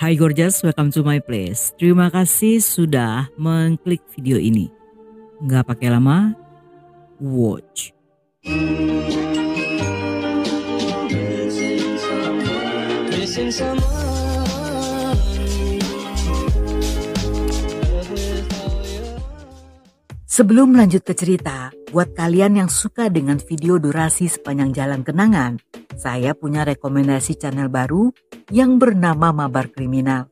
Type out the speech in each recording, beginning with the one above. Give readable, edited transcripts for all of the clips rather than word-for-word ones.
Hai Gorgeous, welcome to my place. Terima kasih sudah mengklik video ini. Nggak pakai lama, watch. Sebelum lanjut ke cerita, buat kalian yang suka dengan video durasi sepanjang jalan kenangan, saya punya rekomendasi channel baru yang bernama Mabar Kriminal,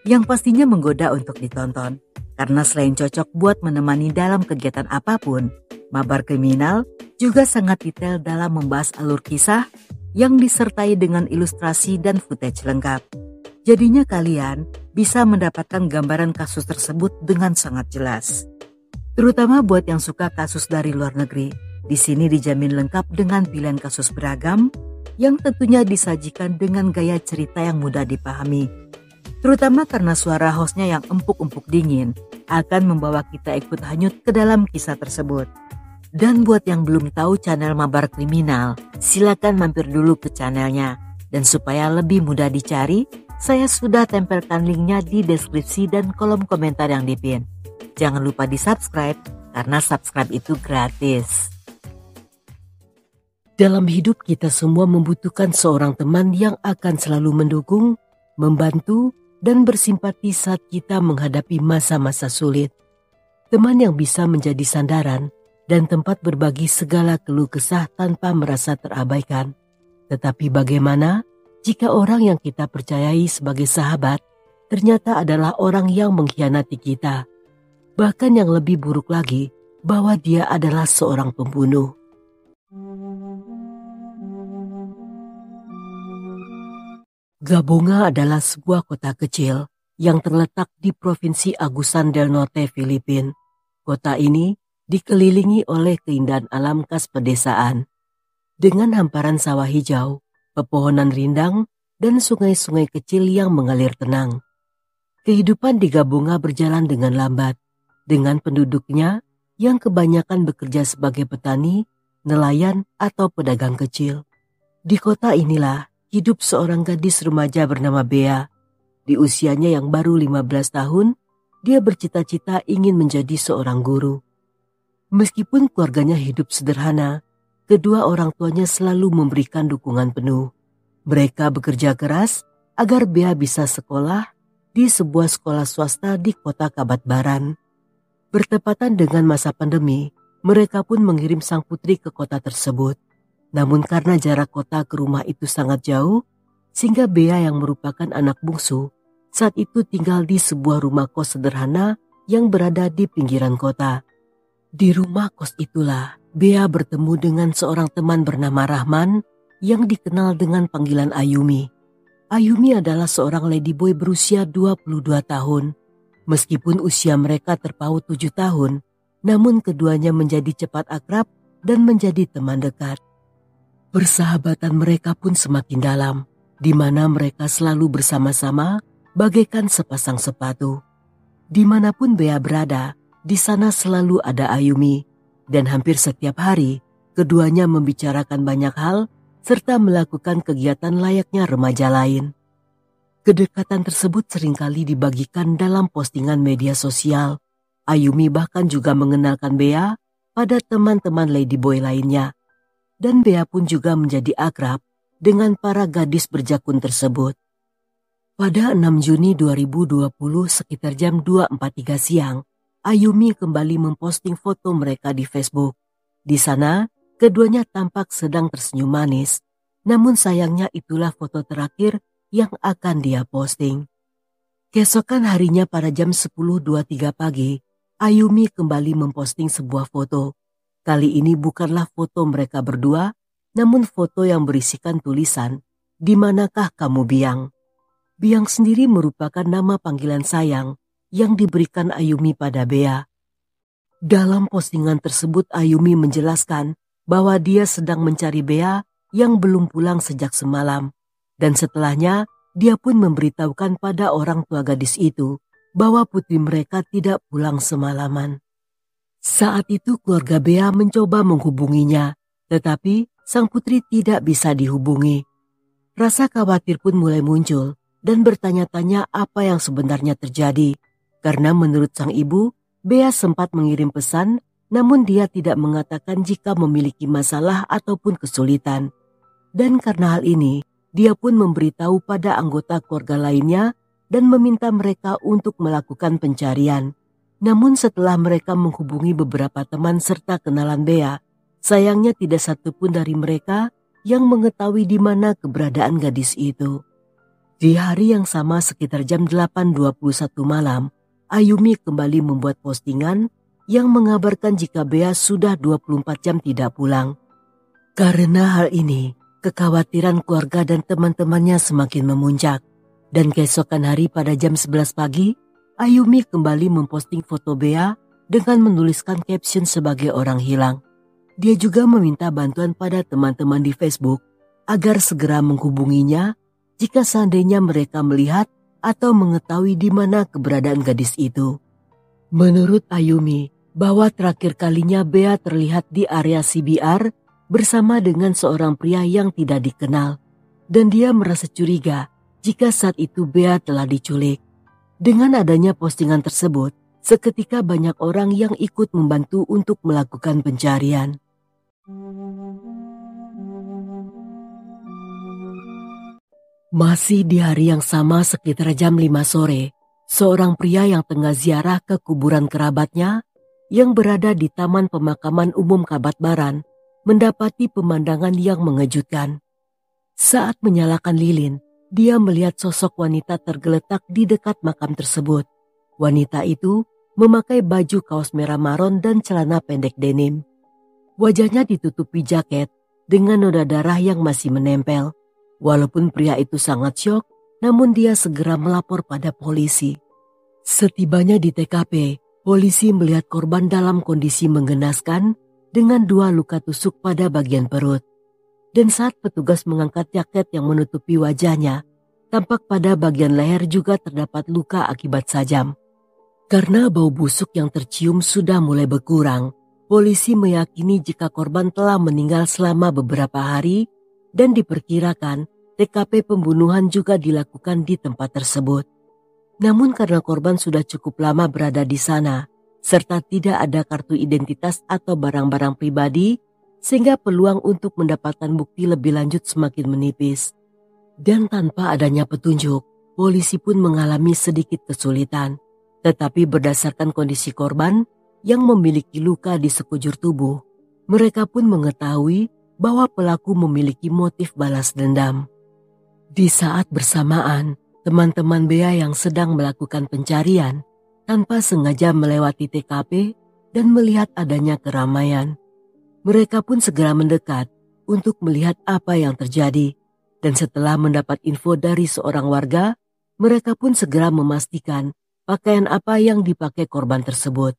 yang pastinya menggoda untuk ditonton. Karena selain cocok buat menemani dalam kegiatan apapun, Mabar Kriminal juga sangat detail dalam membahas alur kisah yang disertai dengan ilustrasi dan footage lengkap. Jadinya kalian bisa mendapatkan gambaran kasus tersebut dengan sangat jelas. Terutama buat yang suka kasus dari luar negeri, di sini dijamin lengkap dengan pilihan kasus beragam yang tentunya disajikan dengan gaya cerita yang mudah dipahami. Terutama karena suara hostnya yang empuk-empuk dingin akan membawa kita ikut hanyut ke dalam kisah tersebut. Dan buat yang belum tahu channel Mabar Kriminal, silakan mampir dulu ke channelnya. Dan supaya lebih mudah dicari, saya sudah tempelkan linknya di deskripsi dan kolom komentar yang dipin. Jangan lupa di-subscribe, karena subscribe itu gratis. Dalam hidup kita semua membutuhkan seorang teman yang akan selalu mendukung, membantu, dan bersimpati saat kita menghadapi masa-masa sulit. Teman yang bisa menjadi sandaran dan tempat berbagi segala keluh kesah tanpa merasa terabaikan. Tetapi bagaimana jika orang yang kita percayai sebagai sahabat ternyata adalah orang yang mengkhianati kita? Bahkan yang lebih buruk lagi, bahwa dia adalah seorang pembunuh. Gabonga adalah sebuah kota kecil yang terletak di Provinsi Agusan del Norte, Filipina. Kota ini dikelilingi oleh keindahan alam khas pedesaan. Dengan hamparan sawah hijau, pepohonan rindang, dan sungai-sungai kecil yang mengalir tenang. Kehidupan di Gabonga berjalan dengan lambat. Dengan penduduknya yang kebanyakan bekerja sebagai petani, nelayan, atau pedagang kecil. Di kota inilah hidup seorang gadis remaja bernama Bea. Di usianya yang baru 15 tahun, dia bercita-cita ingin menjadi seorang guru. Meskipun keluarganya hidup sederhana, kedua orang tuanya selalu memberikan dukungan penuh. Mereka bekerja keras agar Bea bisa sekolah di sebuah sekolah swasta di kota Kabatbaran. Bertepatan dengan masa pandemi, mereka pun mengirim sang putri ke kota tersebut. Namun karena jarak kota ke rumah itu sangat jauh, sehingga Bea yang merupakan anak bungsu, saat itu tinggal di sebuah rumah kos sederhana yang berada di pinggiran kota. Di rumah kos itulah, Bea bertemu dengan seorang teman bernama Rahman yang dikenal dengan panggilan Ayumi. Ayumi adalah seorang ladyboy berusia 22 tahun. Meskipun usia mereka terpaut 7 tahun, namun keduanya menjadi cepat akrab dan menjadi teman dekat. Persahabatan mereka pun semakin dalam, di mana mereka selalu bersama-sama bagaikan sepasang sepatu. Dimanapun Bea berada, di sana selalu ada Ayumi, dan hampir setiap hari keduanya membicarakan banyak hal serta melakukan kegiatan layaknya remaja lain. Kedekatan tersebut seringkali dibagikan dalam postingan media sosial. Ayumi bahkan juga mengenalkan Bea pada teman-teman ladyboy lainnya. Dan Bea pun juga menjadi akrab dengan para gadis berjakun tersebut. Pada 6 Juni 2020 sekitar jam 2.43 siang, Ayumi kembali memposting foto mereka di Facebook. Di sana, keduanya tampak sedang tersenyum manis. Namun sayangnya itulah foto terakhir yang akan dia posting. Keesokan harinya pada jam 10.23 pagi, Ayumi kembali memposting sebuah foto. Kali ini bukanlah foto mereka berdua, namun foto yang berisikan tulisan, "Di manakah kamu, Biang?" Biang sendiri merupakan nama panggilan sayang yang diberikan Ayumi pada Bea. Dalam postingan tersebut Ayumi menjelaskan bahwa dia sedang mencari Bea yang belum pulang sejak semalam. Dan setelahnya, dia pun memberitahukan pada orang tua gadis itu bahwa putri mereka tidak pulang semalaman. Saat itu keluarga Bea mencoba menghubunginya, tetapi sang putri tidak bisa dihubungi. Rasa khawatir pun mulai muncul dan bertanya-tanya apa yang sebenarnya terjadi. Karena menurut sang ibu, Bea sempat mengirim pesan, namun dia tidak mengatakan jika memiliki masalah ataupun kesulitan. Dan karena hal ini, dia pun memberitahu pada anggota keluarga lainnya dan meminta mereka untuk melakukan pencarian. Namun setelah mereka menghubungi beberapa teman serta kenalan Bea, sayangnya tidak satupun dari mereka yang mengetahui di mana keberadaan gadis itu. Di hari yang sama sekitar jam 8.21 malam, Ayumi kembali membuat postingan yang mengabarkan jika Bea sudah 24 jam tidak pulang. Karena hal ini, kekhawatiran keluarga dan teman-temannya semakin memuncak. Dan keesokan hari pada jam 11 pagi, Ayumi kembali memposting foto Bea dengan menuliskan caption sebagai orang hilang. Dia juga meminta bantuan pada teman-teman di Facebook agar segera menghubunginya jika seandainya mereka melihat atau mengetahui di mana keberadaan gadis itu. Menurut Ayumi, bahwa terakhir kalinya Bea terlihat di area CBR bersama dengan seorang pria yang tidak dikenal, dan dia merasa curiga jika saat itu Bea telah diculik. Dengan adanya postingan tersebut, seketika banyak orang yang ikut membantu untuk melakukan pencarian. Masih di hari yang sama sekitar jam 5 sore, seorang pria yang tengah ziarah ke kuburan kerabatnya yang berada di Taman Pemakaman Umum Kabatbaran mendapati pemandangan yang mengejutkan. Saat menyalakan lilin, dia melihat sosok wanita tergeletak di dekat makam tersebut. Wanita itu memakai baju kaos merah maron dan celana pendek denim. Wajahnya ditutupi jaket dengan noda darah yang masih menempel. Walaupun pria itu sangat syok, namun dia segera melapor pada polisi. Setibanya di TKP, polisi melihat korban dalam kondisi menggenaskan dengan 2 luka tusuk pada bagian perut. Dan saat petugas mengangkat jaket yang menutupi wajahnya, tampak pada bagian leher juga terdapat luka akibat sajam. Karena bau busuk yang tercium sudah mulai berkurang, polisi meyakini jika korban telah meninggal selama beberapa hari dan diperkirakan TKP pembunuhan juga dilakukan di tempat tersebut. Namun karena korban sudah cukup lama berada di sana, serta tidak ada kartu identitas atau barang-barang pribadi, sehingga peluang untuk mendapatkan bukti lebih lanjut semakin menipis. Dan tanpa adanya petunjuk, polisi pun mengalami sedikit kesulitan. Tetapi berdasarkan kondisi korban yang memiliki luka di sekujur tubuh, mereka pun mengetahui bahwa pelaku memiliki motif balas dendam. Di saat bersamaan, teman-teman Bea yang sedang melakukan pencarian tanpa sengaja melewati TKP dan melihat adanya keramaian. Mereka pun segera mendekat untuk melihat apa yang terjadi. Dan setelah mendapat info dari seorang warga, mereka pun segera memastikan pakaian apa yang dipakai korban tersebut.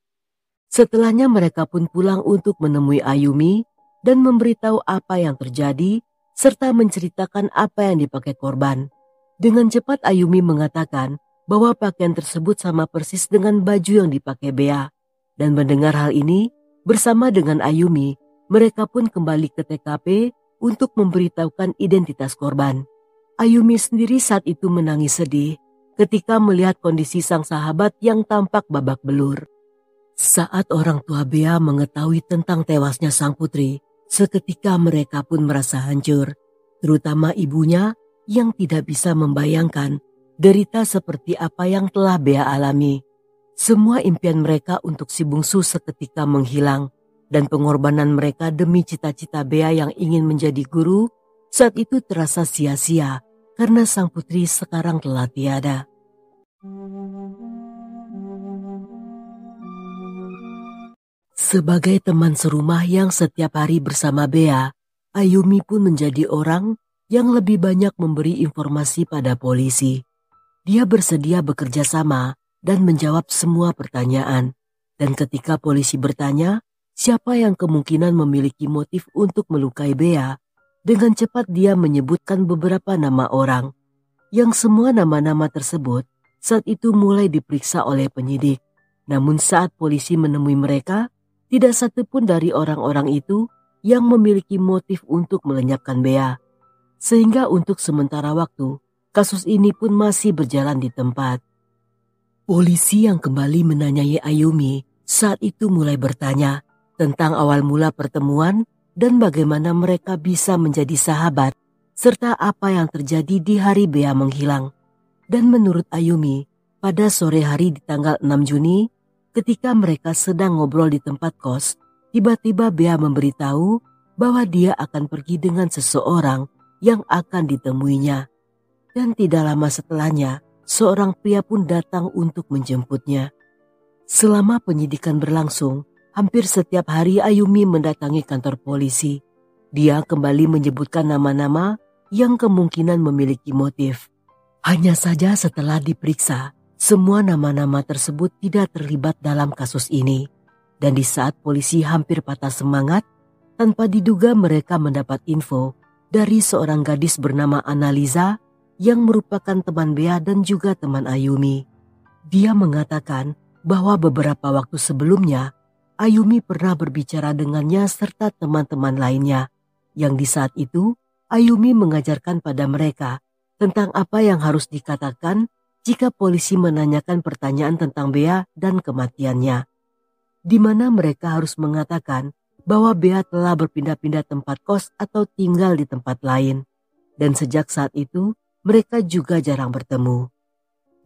Setelahnya mereka pun pulang untuk menemui Ayumi dan memberitahu apa yang terjadi serta menceritakan apa yang dipakai korban. Dengan cepat Ayumi mengatakan bahwa pakaian tersebut sama persis dengan baju yang dipakai Bea. Dan mendengar hal ini, bersama dengan Ayumi, mereka pun kembali ke TKP untuk memberitahukan identitas korban. Ayumi sendiri saat itu menangis sedih ketika melihat kondisi sang sahabat yang tampak babak belur. Saat orang tua Bea mengetahui tentang tewasnya sang putri, seketika mereka pun merasa hancur, terutama ibunya yang tidak bisa membayangkan derita seperti apa yang telah Bea alami. Semua impian mereka untuk si bungsu seketika menghilang, dan pengorbanan mereka demi cita-cita Bea yang ingin menjadi guru saat itu terasa sia-sia karena sang putri sekarang telah tiada. Sebagai teman serumah yang setiap hari bersama Bea, Ayumi pun menjadi orang yang lebih banyak memberi informasi pada polisi. Dia bersedia bekerja sama dan menjawab semua pertanyaan. Dan ketika polisi bertanya siapa yang kemungkinan memiliki motif untuk melukai Bea, dengan cepat dia menyebutkan beberapa nama orang. Yang semua nama-nama tersebut saat itu mulai diperiksa oleh penyidik. Namun saat polisi menemui mereka, tidak satu pun dari orang-orang itu yang memiliki motif untuk melenyapkan Bea. Sehingga untuk sementara waktu, kasus ini pun masih berjalan di tempat. Polisi yang kembali menanyai Ayumi saat itu mulai bertanya tentang awal mula pertemuan dan bagaimana mereka bisa menjadi sahabat, serta apa yang terjadi di hari Bea menghilang. Dan menurut Ayumi, pada sore hari di tanggal 6 Juni, ketika mereka sedang ngobrol di tempat kos, tiba-tiba Bea memberitahu bahwa dia akan pergi dengan seseorang yang akan ditemuinya. Dan tidak lama setelahnya, seorang pria pun datang untuk menjemputnya. Selama penyidikan berlangsung, hampir setiap hari Ayumi mendatangi kantor polisi. Dia kembali menyebutkan nama-nama yang kemungkinan memiliki motif. Hanya saja setelah diperiksa, semua nama-nama tersebut tidak terlibat dalam kasus ini. Dan di saat polisi hampir patah semangat, tanpa diduga mereka mendapat info dari seorang gadis bernama Annalisa yang merupakan teman Bea dan juga teman Ayumi. Dia mengatakan bahwa beberapa waktu sebelumnya Ayumi pernah berbicara dengannya serta teman-teman lainnya, yang di saat itu Ayumi mengajarkan pada mereka tentang apa yang harus dikatakan jika polisi menanyakan pertanyaan tentang Bea dan kematiannya, di mana mereka harus mengatakan bahwa Bea telah berpindah-pindah tempat kos atau tinggal di tempat lain, dan sejak saat itu mereka juga jarang bertemu.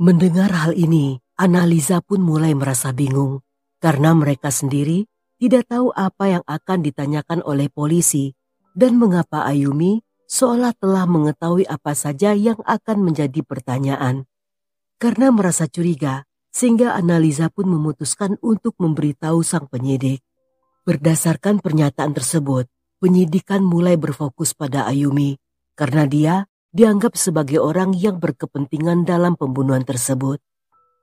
Mendengar hal ini, Annalisa pun mulai merasa bingung karena mereka sendiri tidak tahu apa yang akan ditanyakan oleh polisi dan mengapa Ayumi seolah telah mengetahui apa saja yang akan menjadi pertanyaan. Karena merasa curiga, sehingga Annalisa pun memutuskan untuk memberitahu sang penyidik. Berdasarkan pernyataan tersebut, penyidikan mulai berfokus pada Ayumi karena dia dianggap sebagai orang yang berkepentingan dalam pembunuhan tersebut.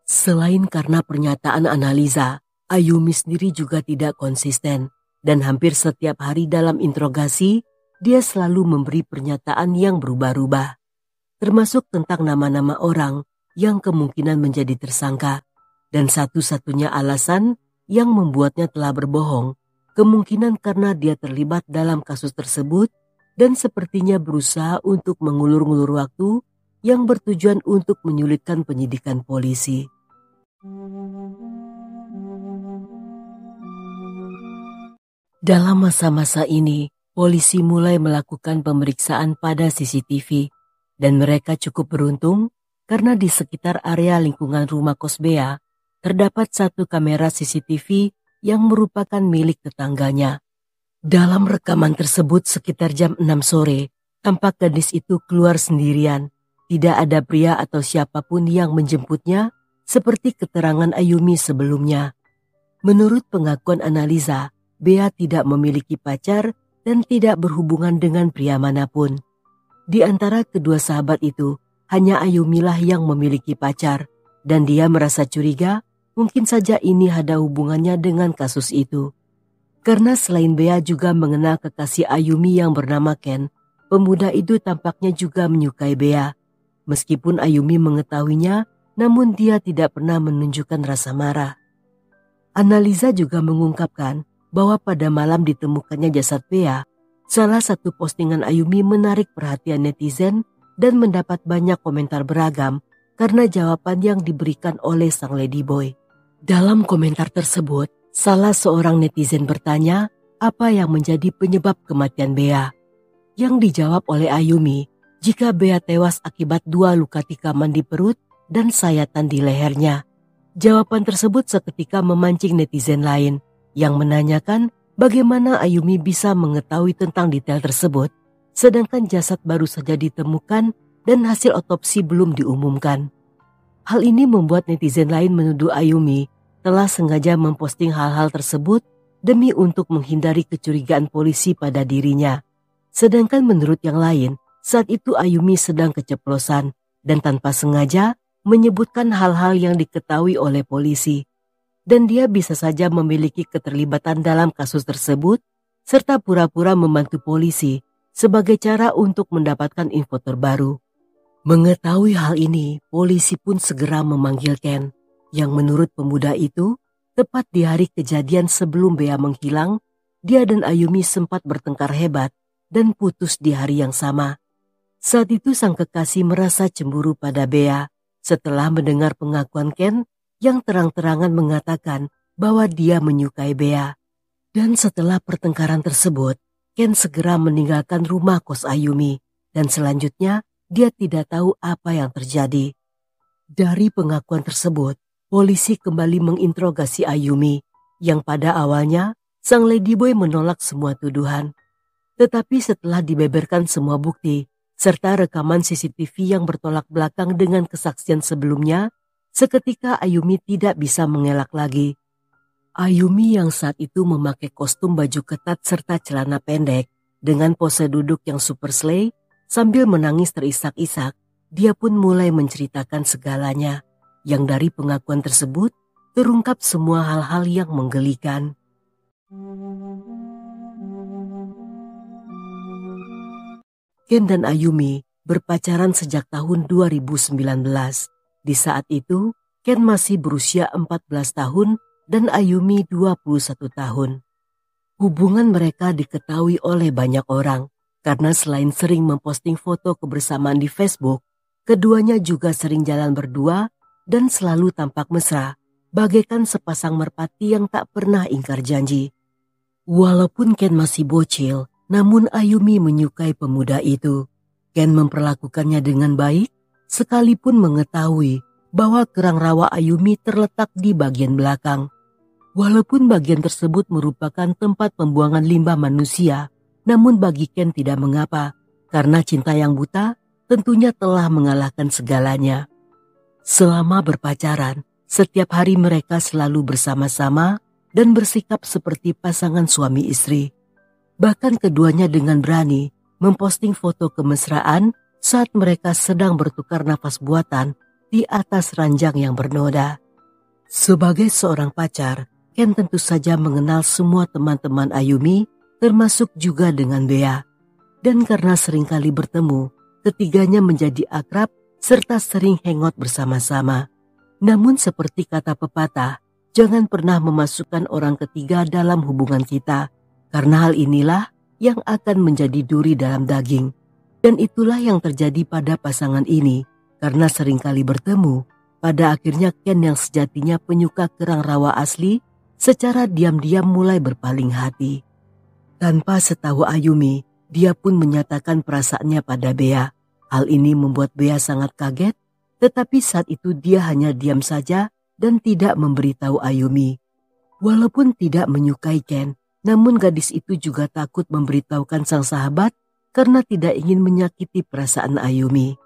Selain karena pernyataan Annalisa, Ayumi sendiri juga tidak konsisten dan hampir setiap hari dalam interogasi dia selalu memberi pernyataan yang berubah-ubah, termasuk tentang nama-nama orang yang kemungkinan menjadi tersangka, dan satu-satunya alasan yang membuatnya telah berbohong kemungkinan karena dia terlibat dalam kasus tersebut dan sepertinya berusaha untuk mengulur-ngulur waktu yang bertujuan untuk menyulitkan penyidikan polisi. Dalam masa-masa ini, polisi mulai melakukan pemeriksaan pada CCTV dan mereka cukup beruntung karena di sekitar area lingkungan rumah kos Bea terdapat satu kamera CCTV yang merupakan milik tetangganya. Dalam rekaman tersebut sekitar jam 6 sore, tampak gadis itu keluar sendirian. Tidak ada pria atau siapapun yang menjemputnya seperti keterangan Ayumi sebelumnya. Menurut pengakuan Annalisa, Bea tidak memiliki pacar dan tidak berhubungan dengan pria manapun. Di antara kedua sahabat itu, hanya Ayumilah yang memiliki pacar dan dia merasa curiga mungkin saja ini ada hubungannya dengan kasus itu. Karena selain Bea juga mengenal kekasih Ayumi yang bernama Ken, pemuda itu tampaknya juga menyukai Bea. Meskipun Ayumi mengetahuinya, namun dia tidak pernah menunjukkan rasa marah. Annalisa juga mengungkapkan bahwa pada malam ditemukannya jasad Bea, salah satu postingan Ayumi menarik perhatian netizen dan mendapat banyak komentar beragam karena jawaban yang diberikan oleh sang ladyboy. Dalam komentar tersebut, salah seorang netizen bertanya apa yang menjadi penyebab kematian Bea. Yang dijawab oleh Ayumi, jika Bea tewas akibat 2 luka tikaman di perut dan sayatan di lehernya. Jawaban tersebut seketika memancing netizen lain yang menanyakan bagaimana Ayumi bisa mengetahui tentang detail tersebut, sedangkan jasad baru saja ditemukan dan hasil otopsi belum diumumkan. Hal ini membuat netizen lain menuduh Ayumi telah sengaja memposting hal-hal tersebut demi untuk menghindari kecurigaan polisi pada dirinya. Sedangkan menurut yang lain, saat itu Ayumi sedang keceplosan dan tanpa sengaja menyebutkan hal-hal yang diketahui oleh polisi. Dan dia bisa saja memiliki keterlibatan dalam kasus tersebut serta pura-pura membantu polisi sebagai cara untuk mendapatkan info terbaru. Mengetahui hal ini, polisi pun segera memanggil Ken, yang menurut pemuda itu, tepat di hari kejadian sebelum Bea menghilang, dia dan Ayumi sempat bertengkar hebat dan putus di hari yang sama. Saat itu sang kekasih merasa cemburu pada Bea setelah mendengar pengakuan Ken yang terang-terangan mengatakan bahwa dia menyukai Bea. Dan setelah pertengkaran tersebut, Ken segera meninggalkan rumah kos Ayumi dan selanjutnya dia tidak tahu apa yang terjadi. Dari pengakuan tersebut, polisi kembali menginterogasi Ayumi yang pada awalnya sang ladyboy menolak semua tuduhan. Tetapi setelah dibeberkan semua bukti, serta rekaman CCTV yang bertolak belakang dengan kesaksian sebelumnya, seketika Ayumi tidak bisa mengelak lagi. Ayumi yang saat itu memakai kostum baju ketat serta celana pendek dengan pose duduk yang super slay sambil menangis terisak-isak, dia pun mulai menceritakan segalanya, yang dari pengakuan tersebut terungkap semua hal-hal yang menggelikan. Ken dan Ayumi berpacaran sejak tahun 2019. Di saat itu, Ken masih berusia 14 tahun dan Ayumi 21 tahun. Hubungan mereka diketahui oleh banyak orang karena selain sering memposting foto kebersamaan di Facebook, keduanya juga sering jalan berdua dan selalu tampak mesra, bagaikan sepasang merpati yang tak pernah ingkar janji. Walaupun Ken masih bocil, namun Ayumi menyukai pemuda itu. Ken memperlakukannya dengan baik, sekalipun mengetahui bahwa kerang rawa Ayumi terletak di bagian belakang. Walaupun bagian tersebut merupakan tempat pembuangan limbah manusia, namun bagi Ken tidak mengapa, karena cinta yang buta tentunya telah mengalahkan segalanya. Selama berpacaran, setiap hari mereka selalu bersama-sama dan bersikap seperti pasangan suami istri. Bahkan keduanya dengan berani memposting foto kemesraan saat mereka sedang bertukar nafas buatan di atas ranjang yang bernoda. Sebagai seorang pacar, Ken tentu saja mengenal semua teman-teman Ayumi, termasuk juga dengan Bea. Dan karena seringkali bertemu, ketiganya menjadi akrab serta sering hangout bersama-sama. Namun seperti kata pepatah, jangan pernah memasukkan orang ketiga dalam hubungan kita. Karena hal inilah yang akan menjadi duri dalam daging. Dan itulah yang terjadi pada pasangan ini. Karena seringkali bertemu, pada akhirnya Ken yang sejatinya penyuka kerang rawa asli, secara diam-diam mulai berpaling hati. Tanpa setahu Ayumi, dia pun menyatakan perasaannya pada Bea. Hal ini membuat Bea sangat kaget, tetapi saat itu dia hanya diam saja dan tidak memberitahu Ayumi. Walaupun tidak menyukai Ken, namun gadis itu juga takut memberitahukan sang sahabat karena tidak ingin menyakiti perasaan Ayumi.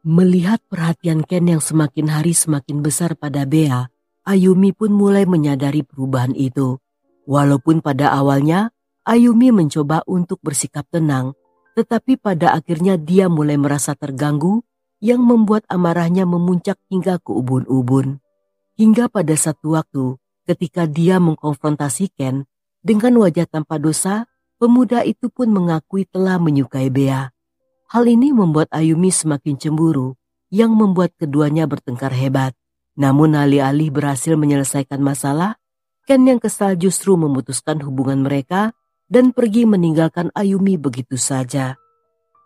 Melihat perhatian Ken yang semakin hari semakin besar pada Bea, Ayumi pun mulai menyadari perubahan itu. Walaupun pada awalnya Ayumi mencoba untuk bersikap tenang, tetapi pada akhirnya dia mulai merasa terganggu yang membuat amarahnya memuncak hingga ke ubun-ubun. Hingga pada satu waktu ketika dia mengkonfrontasi Ken, dengan wajah tanpa dosa, pemuda itu pun mengakui telah menyukai Bea. Hal ini membuat Ayumi semakin cemburu, yang membuat keduanya bertengkar hebat. Namun alih-alih berhasil menyelesaikan masalah, Ken yang kesal justru memutuskan hubungan mereka dan pergi meninggalkan Ayumi begitu saja.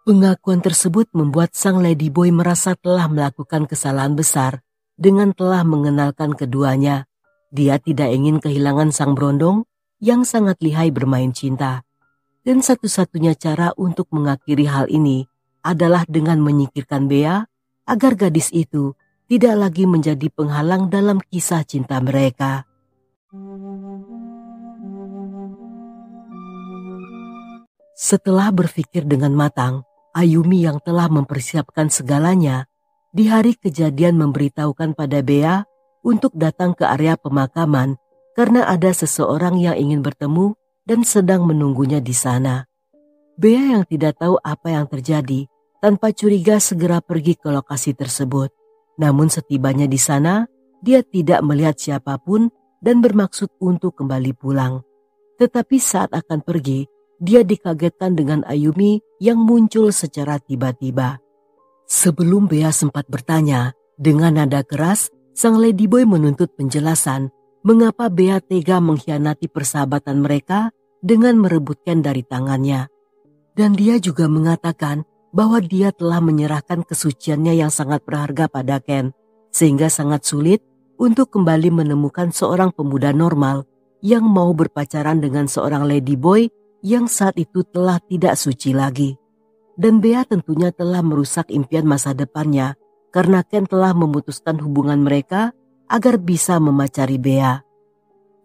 Pengakuan tersebut membuat sang ladyboy merasa telah melakukan kesalahan besar dengan telah mengenalkan keduanya. Dia tidak ingin kehilangan sang berondong yang sangat lihai bermain cinta. Dan satu-satunya cara untuk mengakhiri hal ini adalah dengan menyingkirkan Bea agar gadis itu tidak lagi menjadi penghalang dalam kisah cinta mereka. Setelah berpikir dengan matang, Ayumi yang telah mempersiapkan segalanya, di hari kejadian memberitahukan pada Bea untuk datang ke area pemakaman karena ada seseorang yang ingin bertemu dan sedang menunggunya di sana. Bea yang tidak tahu apa yang terjadi, tanpa curiga segera pergi ke lokasi tersebut. Namun setibanya di sana, dia tidak melihat siapapun dan bermaksud untuk kembali pulang. Tetapi saat akan pergi, dia dikagetkan dengan Ayumi yang muncul secara tiba-tiba. Sebelum Bea sempat bertanya, dengan nada keras, sang ladyboy menuntut penjelasan mengapa Bea tega mengkhianati persahabatan mereka dengan merebut Ken dari tangannya. Dan dia juga mengatakan bahwa dia telah menyerahkan kesuciannya yang sangat berharga pada Ken, sehingga sangat sulit untuk kembali menemukan seorang pemuda normal yang mau berpacaran dengan seorang ladyboy yang saat itu telah tidak suci lagi. Dan Bea tentunya telah merusak impian masa depannya karena Ken telah memutuskan hubungan mereka agar bisa memacari Bea.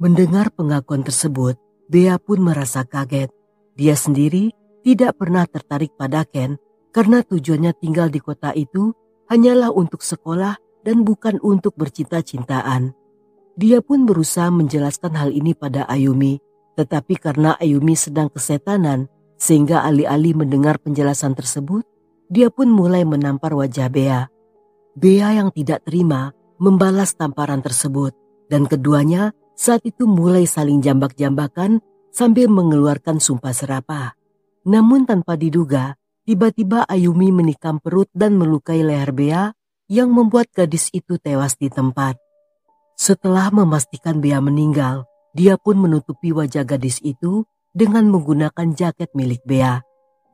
Mendengar pengakuan tersebut, Bea pun merasa kaget. Dia sendiri tidak pernah tertarik pada Ken karena tujuannya tinggal di kota itu hanyalah untuk sekolah dan bukan untuk bercinta-cintaan. Dia pun berusaha menjelaskan hal ini pada Ayumi, tetapi karena Ayumi sedang kesetanan, sehingga alih-alih mendengar penjelasan tersebut, dia pun mulai menampar wajah Bea. Bea yang tidak terima membalas tamparan tersebut, dan keduanya saat itu mulai saling jambak-jambakan sambil mengeluarkan sumpah serapah. Namun tanpa diduga, tiba-tiba Ayumi menikam perut dan melukai leher Bea yang membuat gadis itu tewas di tempat. Setelah memastikan Bea meninggal, dia pun menutupi wajah gadis itu dengan menggunakan jaket milik Bea.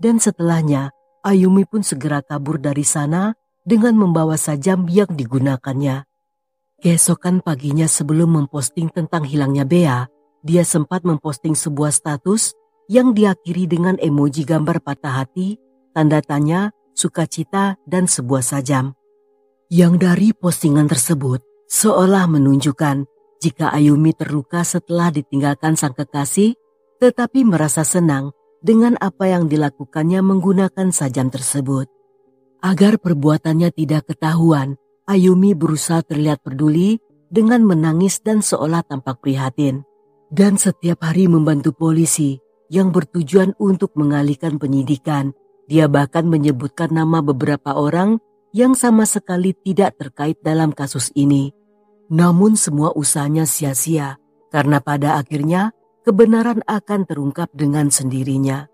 Dan setelahnya, Ayumi pun segera kabur dari sana dengan membawa sajam yang digunakannya. Keesokan paginya sebelum memposting tentang hilangnya Bea, dia sempat memposting sebuah status yang diakhiri dengan emoji gambar patah hati, tanda tanya, sukacita, dan sebuah sajam. Yang dari postingan tersebut seolah menunjukkan jika Ayumi terluka setelah ditinggalkan sang kekasih, tetapi merasa senang dengan apa yang dilakukannya menggunakan sajam tersebut. Agar perbuatannya tidak ketahuan, Ayumi berusaha terlihat peduli dengan menangis dan seolah tampak prihatin. Dan setiap hari membantu polisi yang bertujuan untuk mengalihkan penyidikan. Dia bahkan menyebutkan nama beberapa orang yang sama sekali tidak terkait dalam kasus ini. Namun semua usahanya sia-sia karena pada akhirnya kebenaran akan terungkap dengan sendirinya.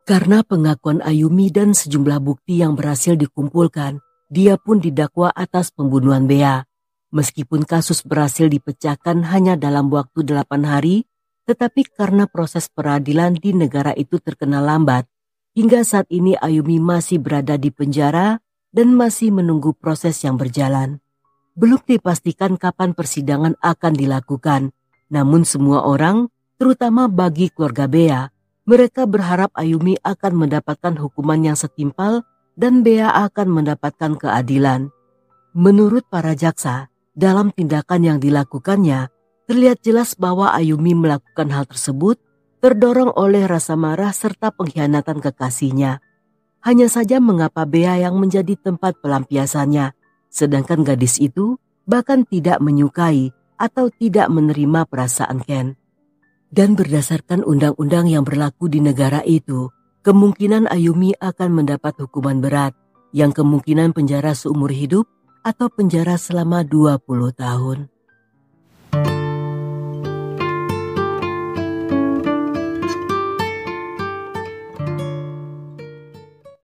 Karena pengakuan Ayumi dan sejumlah bukti yang berhasil dikumpulkan, dia pun didakwa atas pembunuhan Bea. Meskipun kasus berhasil dipecahkan hanya dalam waktu 8 hari, tetapi karena proses peradilan di negara itu terkenal lambat, hingga saat ini Ayumi masih berada di penjara dan masih menunggu proses yang berjalan. Belum dipastikan kapan persidangan akan dilakukan, namun semua orang, terutama bagi keluarga Bea, mereka berharap Ayumi akan mendapatkan hukuman yang setimpal dan Bea akan mendapatkan keadilan. Menurut para jaksa, dalam tindakan yang dilakukannya, terlihat jelas bahwa Ayumi melakukan hal tersebut terdorong oleh rasa marah serta pengkhianatan kekasihnya. Hanya saja mengapa Bea yang menjadi tempat pelampiasannya, sedangkan gadis itu bahkan tidak menyukai atau tidak menerima perasaan Ken. Dan berdasarkan undang-undang yang berlaku di negara itu, kemungkinan Ayumi akan mendapat hukuman berat, yang kemungkinan penjara seumur hidup atau penjara selama 20 tahun.